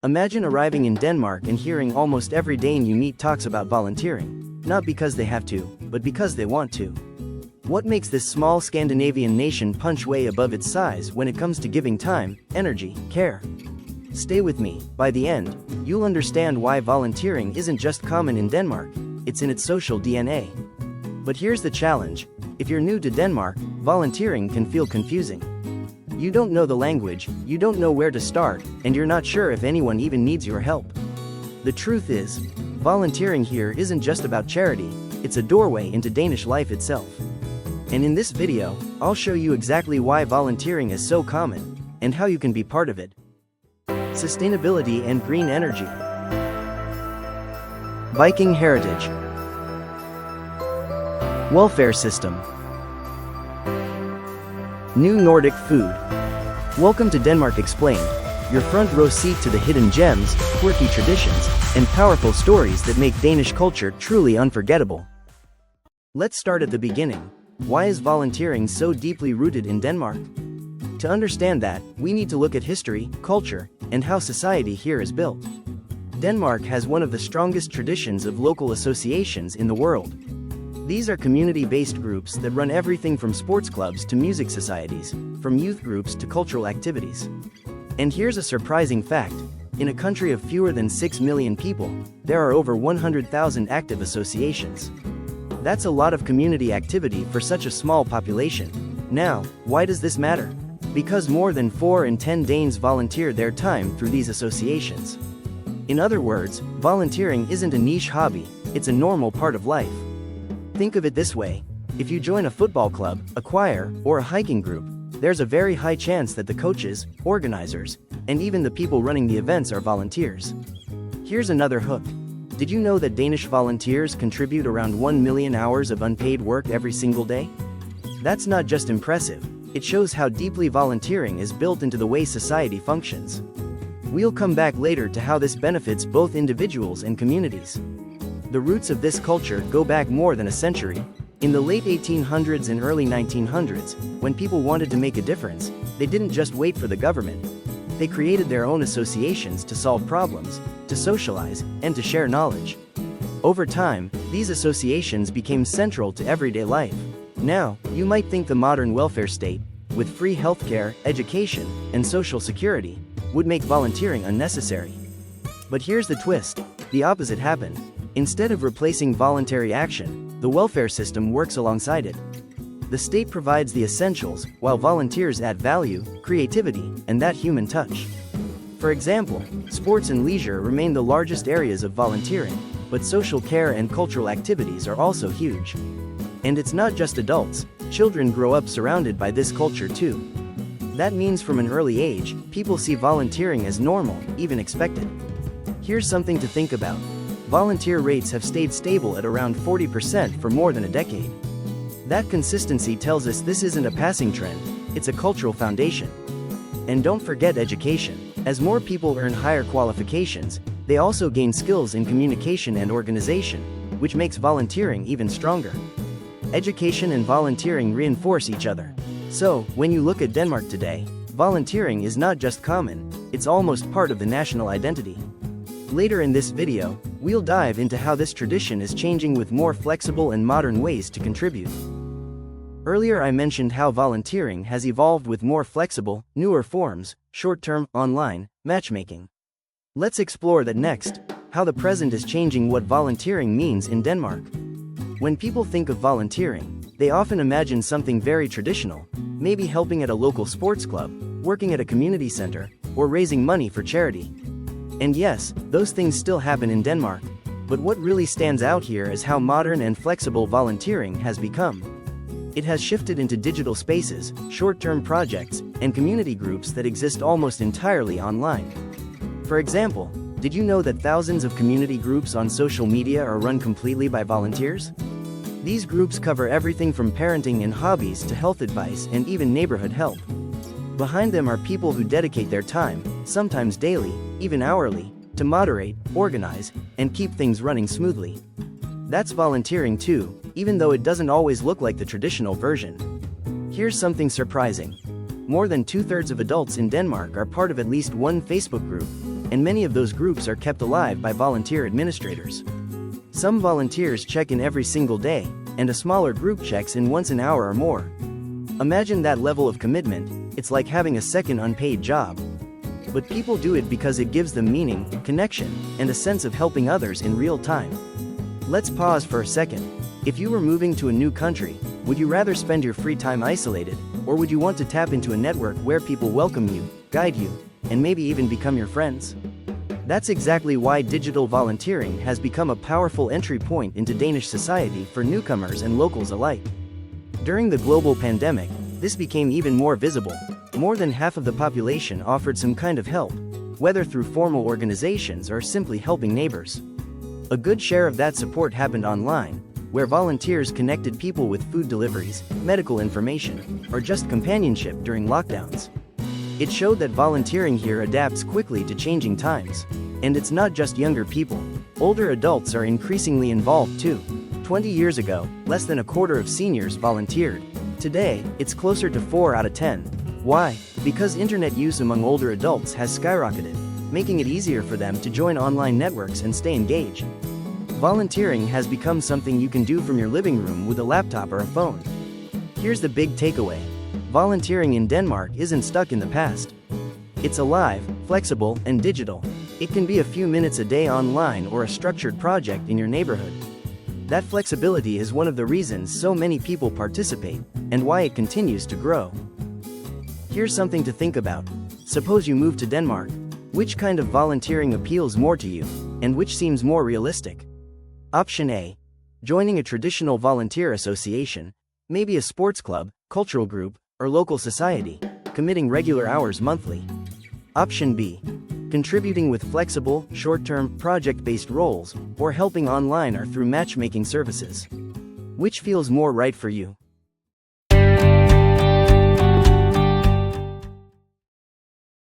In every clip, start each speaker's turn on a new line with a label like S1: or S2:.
S1: Imagine arriving in Denmark and hearing almost every Dane you meet talks about volunteering, not because they have to, but because they want to. What makes this small Scandinavian nation punch way above its size when it comes to giving time, energy, care? Stay with me. By the end, you'll understand why volunteering isn't just common in Denmark, it's in its social DNA. But here's the challenge: if you're new to Denmark, volunteering can feel confusing. You don't know the language, you don't know where to start, and you're not sure if anyone even needs your help. The truth is, volunteering here isn't just about charity, it's a doorway into Danish life itself. And in this video, I'll show you exactly why volunteering is so common, and how you can be part of it. Sustainability and green energy. Viking heritage. Welfare system. New Nordic food. Welcome to Denmark Explained, your front row seat to the hidden gems, quirky traditions, and powerful stories that make Danish culture truly unforgettable. Let's start at the beginning. Why is volunteering so deeply rooted in Denmark? To understand that, we need to look at history, culture, and how society here is built. Denmark has one of the strongest traditions of local associations in the world. These are community-based groups that run everything from sports clubs to music societies, from youth groups to cultural activities. And here's a surprising fact: in a country of fewer than 6 million people, there are over 100,000 active associations. That's a lot of community activity for such a small population. Now, why does this matter? Because more than 4 in 10 Danes volunteer their time through these associations. In other words, volunteering isn't a niche hobby, it's a normal part of life. Think of it this way: if you join a football club, a choir, or a hiking group, there's a very high chance that the coaches, organizers, and even the people running the events are volunteers. Here's another hook. Did you know that Danish volunteers contribute around 1 million hours of unpaid work every single day? That's not just impressive, it shows how deeply volunteering is built into the way society functions. We'll come back later to how this benefits both individuals and communities. The roots of this culture go back more than a century. In the late 1800s and early 1900s, when people wanted to make a difference, they didn't just wait for the government. They created their own associations to solve problems, to socialize, and to share knowledge. Over time, these associations became central to everyday life. Now, you might think the modern welfare state, with free healthcare, education, and social security, would make volunteering unnecessary. But here's the twist: the opposite happened. Instead of replacing voluntary action, the welfare system works alongside it. The state provides the essentials, while volunteers add value, creativity, and that human touch. For example, sports and leisure remain the largest areas of volunteering, but social care and cultural activities are also huge. And it's not just adults, children grow up surrounded by this culture too. That means from an early age, people see volunteering as normal, even expected. Here's something to think about. Volunteer rates have stayed stable at around 40% for more than a decade. That consistency tells us this isn't a passing trend, it's a cultural foundation. And don't forget education. As more people earn higher qualifications, they also gain skills in communication and organization, which makes volunteering even stronger. Education and volunteering reinforce each other. So, when you look at Denmark today, volunteering is not just common, it's almost part of the national identity. Later in this video, we'll dive into how this tradition is changing with more flexible and modern ways to contribute. Earlier I mentioned how volunteering has evolved with more flexible, newer forms, short-term, online, matchmaking. Let's explore that next: how the present is changing what volunteering means in Denmark. When people think of volunteering, they often imagine something very traditional, maybe helping at a local sports club, working at a community center, or raising money for charity. And yes, those things still happen in Denmark, but what really stands out here is how modern and flexible volunteering has become. It has shifted into digital spaces, short-term projects, and community groups that exist almost entirely online. For example, did you know that thousands of community groups on social media are run completely by volunteers? These groups cover everything from parenting and hobbies to health advice and even neighborhood help. Behind them are people who dedicate their time, sometimes daily, even hourly, to moderate, organize, and keep things running smoothly. That's volunteering too, even though it doesn't always look like the traditional version. Here's something surprising. More than 2/3 of adults in Denmark are part of at least one Facebook group, and many of those groups are kept alive by volunteer administrators. Some volunteers check in every single day, and a smaller group checks in once an hour or more. Imagine that level of commitment. It's like having a second unpaid job. But people do it because it gives them meaning, connection, and a sense of helping others in real time. Let's pause for a second. If you were moving to a new country, would you rather spend your free time isolated, or would you want to tap into a network where people welcome you, guide you, and maybe even become your friends? That's exactly why digital volunteering has become a powerful entry point into Danish society for newcomers and locals alike. During the global pandemic, this became even more visible. More than half of the population offered some kind of help, whether through formal organizations or simply helping neighbors. A good share of that support happened online, where volunteers connected people with food deliveries, medical information, or just companionship during lockdowns. It showed that volunteering here adapts quickly to changing times. And it's not just younger people. Older adults are increasingly involved too. 20 years ago, less than a quarter of seniors volunteered. Today, it's closer to 4 out of 10. Why? Because internet use among older adults has skyrocketed, making it easier for them to join online networks and stay engaged. Volunteering has become something you can do from your living room with a laptop or a phone. Here's the big takeaway. Volunteering in Denmark isn't stuck in the past. It's alive, flexible, and digital. It can be a few minutes a day online or a structured project in your neighborhood. That flexibility is one of the reasons so many people participate, and why it continues to grow. Here's something to think about. Suppose you move to Denmark. Which kind of volunteering appeals more to you, and which seems more realistic? Option A. Joining a traditional volunteer association, maybe a sports club, cultural group, or local society, committing regular hours monthly. Option B. Contributing with flexible, short-term, project-based roles, or helping online or through matchmaking services. Which feels more right for you?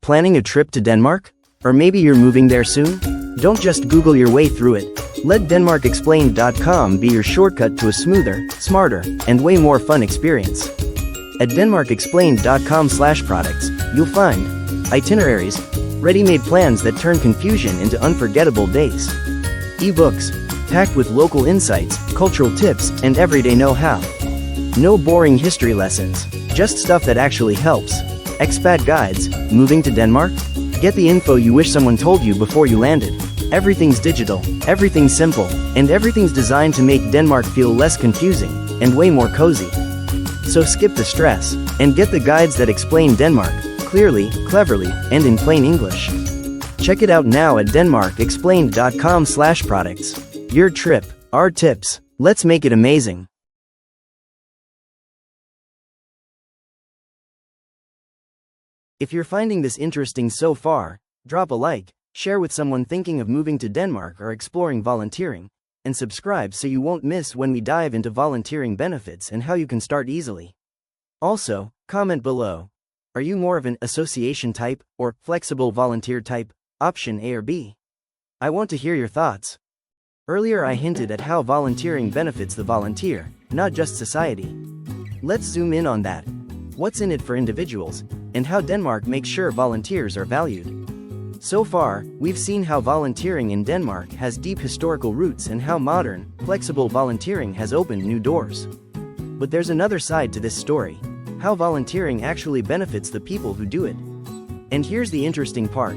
S1: Planning a trip to Denmark? Or maybe you're moving there soon? Don't just Google your way through it. Let DenmarkExplained.com be your shortcut to a smoother, smarter, and way more fun experience. At DenmarkExplained.com/products, you'll find itineraries, ready-made plans that turn confusion into unforgettable days. eBooks, packed with local insights, cultural tips, and everyday know-how. No boring history lessons, just stuff that actually helps. Expat guides, moving to Denmark? Get the info you wish someone told you before you landed. Everything's digital, everything's simple, and everything's designed to make Denmark feel less confusing, and way more cozy. So skip the stress, and get the guides that explain Denmark, clearly, cleverly, and in plain English. Check it out now at DenmarkExplained.com/products. Your trip, our tips. Let's make it amazing. If you're finding this interesting so far, drop a like, share with someone thinking of moving to Denmark or exploring volunteering, and subscribe so you won't miss when we dive into volunteering benefits and how you can start easily. Also, comment below. Are you more of an association type or flexible volunteer type, option A or B? I want to hear your thoughts. Earlier I hinted at how volunteering benefits the volunteer, not just society. Let's zoom in on that. What's in it for individuals, and how Denmark makes sure volunteers are valued. So far, we've seen how volunteering in Denmark has deep historical roots and how modern, flexible volunteering has opened new doors. But there's another side to this story. How volunteering actually benefits the people who do it. And here's the interesting part.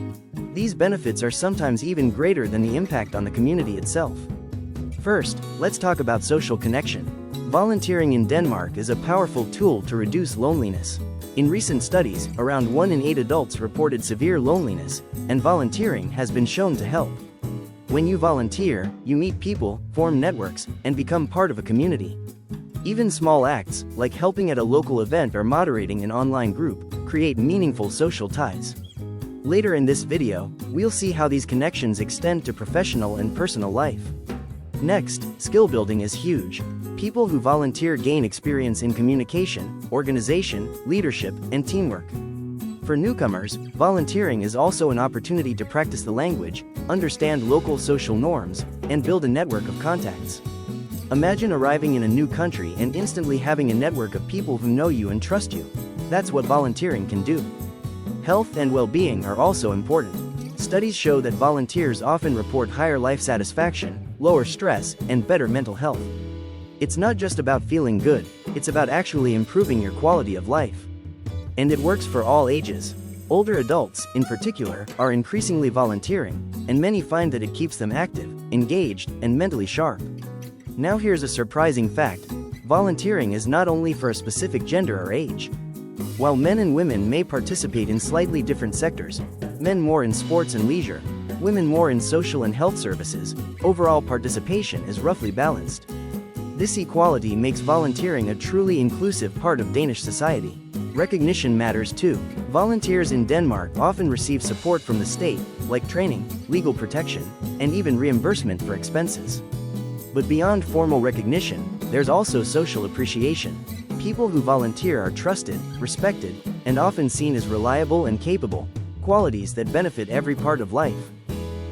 S1: These benefits are sometimes even greater than the impact on the community itself. First, let's talk about social connection. Volunteering in Denmark is a powerful tool to reduce loneliness. In recent studies, around 1 in 8 adults reported severe loneliness, and volunteering has been shown to help. When you volunteer, you meet people, form networks, and become part of a community. Even small acts, like helping at a local event or moderating an online group, create meaningful social ties. Later in this video, we'll see how these connections extend to professional and personal life. Next, skill building is huge. People who volunteer gain experience in communication, organization, leadership, and teamwork. For newcomers, volunteering is also an opportunity to practice the language, understand local social norms, and build a network of contacts. Imagine arriving in a new country and instantly having a network of people who know you and trust you. That's what volunteering can do. Health and well-being are also important. Studies show that volunteers often report higher life satisfaction, lower stress, and better mental health. It's not just about feeling good, it's about actually improving your quality of life. And it works for all ages. Older adults, in particular, are increasingly volunteering, and many find that it keeps them active, engaged, and mentally sharp. Now here's a surprising fact. Volunteering is not only for a specific gender or age. While men and women may participate in slightly different sectors, men more in sports and leisure, women more in social and health services, overall participation is roughly balanced. This equality makes volunteering a truly inclusive part of Danish society. Recognition matters too. Volunteers in Denmark often receive support from the state, like training, legal protection, and even reimbursement for expenses. But beyond formal recognition, there's also social appreciation. People who volunteer are trusted, respected, and often seen as reliable and capable, qualities that benefit every part of life.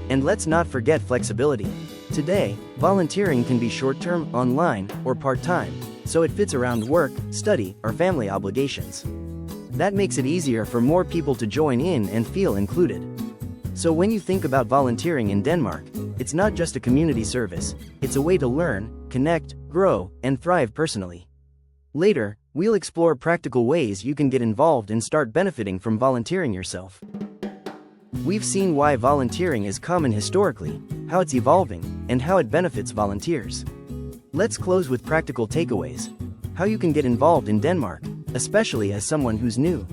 S1: And let's not forget flexibility. Today, volunteering can be short-term, online, or part-time, so it fits around work, study, or family obligations. That makes it easier for more people to join in and feel included. So when you think about volunteering in Denmark, it's not just a community service, it's a way to learn, connect, grow, and thrive personally. Later, we'll explore practical ways you can get involved and start benefiting from volunteering yourself. We've seen why volunteering is common historically, how it's evolving, and how it benefits volunteers. Let's close with practical takeaways. How you can get involved in Denmark, especially as someone who's new.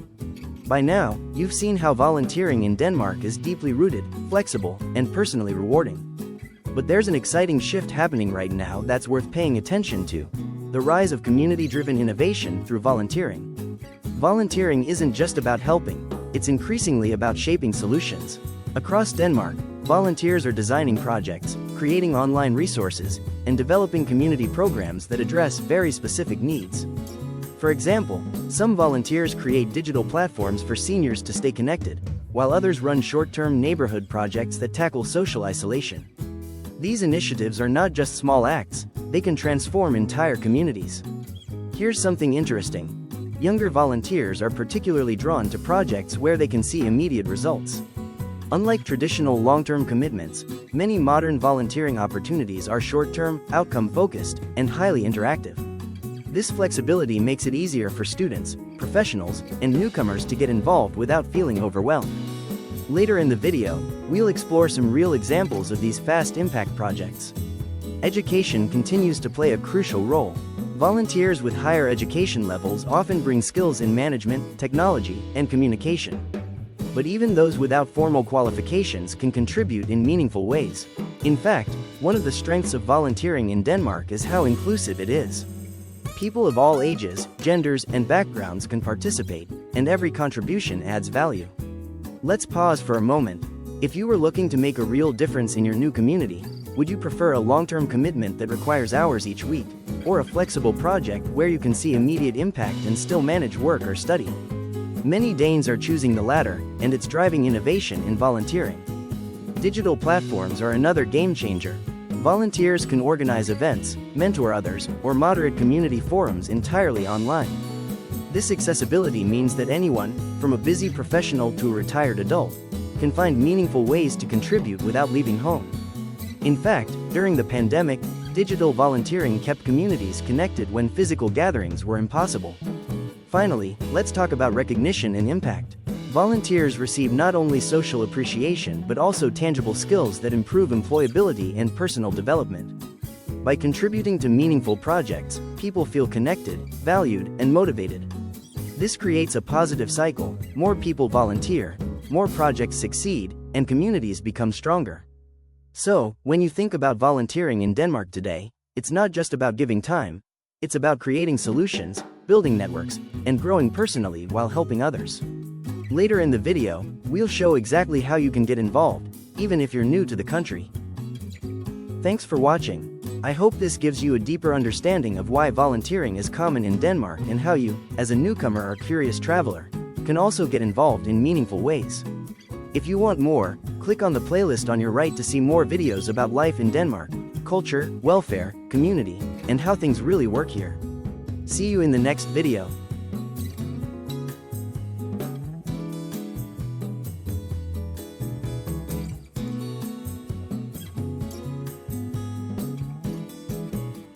S1: By now, you've seen how volunteering in Denmark is deeply rooted, flexible, and personally rewarding. But there's an exciting shift happening right now that's worth paying attention to: the rise of community-driven innovation through volunteering. Volunteering isn't just about helping, it's increasingly about shaping solutions. Across Denmark, volunteers are designing projects, creating online resources, and developing community programs that address very specific needs. For example, some volunteers create digital platforms for seniors to stay connected, while others run short-term neighborhood projects that tackle social isolation. These initiatives are not just small acts, they can transform entire communities. Here's something interesting. Younger volunteers are particularly drawn to projects where they can see immediate results. Unlike traditional long-term commitments, many modern volunteering opportunities are short-term, outcome-focused, and highly interactive. This flexibility makes it easier for students, professionals, and newcomers to get involved without feeling overwhelmed. Later in the video, we'll explore some real examples of these fast impact projects. Education continues to play a crucial role. Volunteers with higher education levels often bring skills in management, technology, and communication. But even those without formal qualifications can contribute in meaningful ways. In fact, one of the strengths of volunteering in Denmark is how inclusive it is. People of all ages, genders, and backgrounds can participate, and every contribution adds value. Let's pause for a moment. If you were looking to make a real difference in your new community, would you prefer a long-term commitment that requires hours each week, or a flexible project where you can see immediate impact and still manage work or study? Many Danes are choosing the latter, and it's driving innovation in volunteering. Digital platforms are another game changer. Volunteers can organize events, mentor others, or moderate community forums entirely online. This accessibility means that anyone, from a busy professional to a retired adult, can find meaningful ways to contribute without leaving home. In fact, during the pandemic, digital volunteering kept communities connected when physical gatherings were impossible. Finally, let's talk about recognition and impact. Volunteers receive not only social appreciation but also tangible skills that improve employability and personal development. By contributing to meaningful projects, people feel connected, valued, and motivated. This creates a positive cycle: more people volunteer, more projects succeed, and communities become stronger. So, when you think about volunteering in Denmark today, it's not just about giving time, it's about creating solutions, building networks, and growing personally while helping others. Later in the video, we'll show exactly how you can get involved, even if you're new to the country. Thanks for watching. I hope this gives you a deeper understanding of why volunteering is common in Denmark and how you, as a newcomer or curious traveler, can also get involved in meaningful ways. If you want more, click on the playlist on your right to see more videos about life in Denmark, culture, welfare, community, and how things really work here. See you in the next video.